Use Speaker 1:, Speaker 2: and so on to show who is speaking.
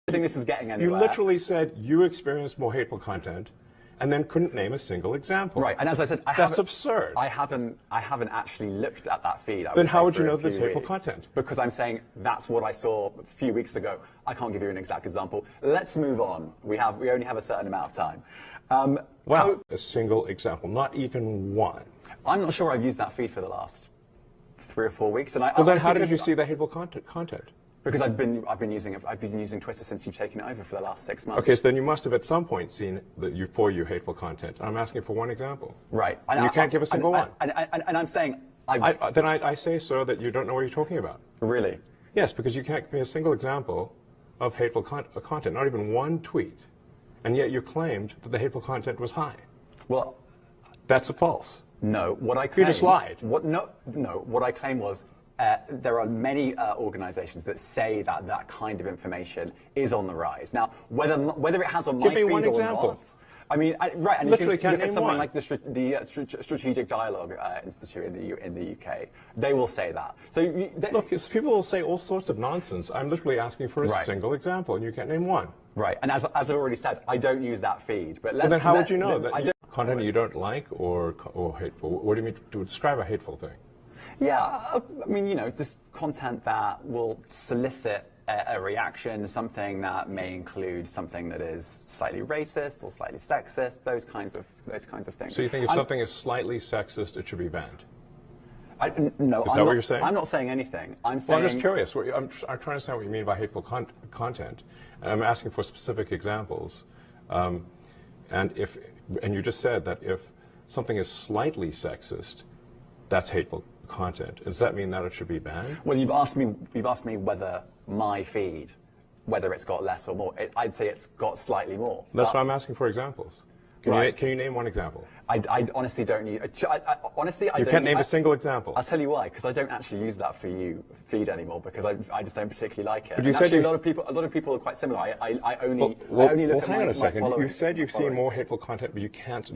Speaker 1: I think this is getting anywhere.
Speaker 2: You literally said you experienced more hateful content, and then couldn't name a single example.
Speaker 1: Right, and as I said,
Speaker 2: that's absurd.
Speaker 1: I haven't actually looked at that feed.
Speaker 2: Then how would you know this hateful content?
Speaker 1: Because I'm saying that's what I saw a few weeks ago. I can't give you an exact example. Let's move on. We only have a certain amount of time.
Speaker 2: Well, a single example, not even one.
Speaker 1: I'm not sure I've used that feed for the last 3 or 4 weeks, and
Speaker 2: well, then how did you see the hateful content?
Speaker 1: Because I've been using Twitter since you've taken it over for the last 6 months.
Speaker 2: Okay, so then you must have at some point seen for you hateful content. I'm asking for one example.
Speaker 1: Right.
Speaker 2: And you can't give a single one.
Speaker 1: And I'm saying
Speaker 2: then I say, sir, that you don't know what you're talking about.
Speaker 1: Really?
Speaker 2: Yes, because you can't give me a single example of hateful content, not even one tweet, and yet you claimed that the hateful content was high.
Speaker 1: Well,
Speaker 2: that's false.
Speaker 1: No, what I claimed...
Speaker 2: You just lied.
Speaker 1: What I claimed was there are many organizations that say that that kind of information is on the rise. Now, whether it has on my feed or not... I mean, right, and
Speaker 2: literally
Speaker 1: you can look at something
Speaker 2: one.
Speaker 1: like the Strategic Dialogue Institute in the UK. They will say that. So
Speaker 2: look, people will say all sorts of nonsense. I'm literally asking for a single example, and you can't name one.
Speaker 1: Right, and as I already said, I don't use that feed. But
Speaker 2: then how would you know that content you don't like or hateful? What do you mean to describe a hateful thing?
Speaker 1: Yeah, I mean, just content that will solicit a reaction, something that may include something that is slightly racist or slightly sexist, those kinds of things.
Speaker 2: So you think if something is slightly sexist, it should be banned?
Speaker 1: No,
Speaker 2: is that what you're saying?
Speaker 1: I'm not saying anything. I'm saying.
Speaker 2: Well, I'm just curious. I'm trying to understand what you mean by hateful content, and I'm asking for specific examples. And you just said that if something is slightly sexist, that's hateful content. Does that mean that it should be banned?
Speaker 1: Well, you've asked me whether my feed, whether it's got less or more. I'd say it's got slightly more.
Speaker 2: That's why I'm asking for examples. Can you name one example?
Speaker 1: I honestly don't need. Honestly, I don't.
Speaker 2: You can't name a single example.
Speaker 1: I'll tell you why. Because I don't actually use that for you feed anymore. Because I just don't particularly like it.
Speaker 2: But you
Speaker 1: said a lot of people are quite similar. I only look at my
Speaker 2: hang on a second.
Speaker 1: my
Speaker 2: You said you've seen more hateful content, but you can't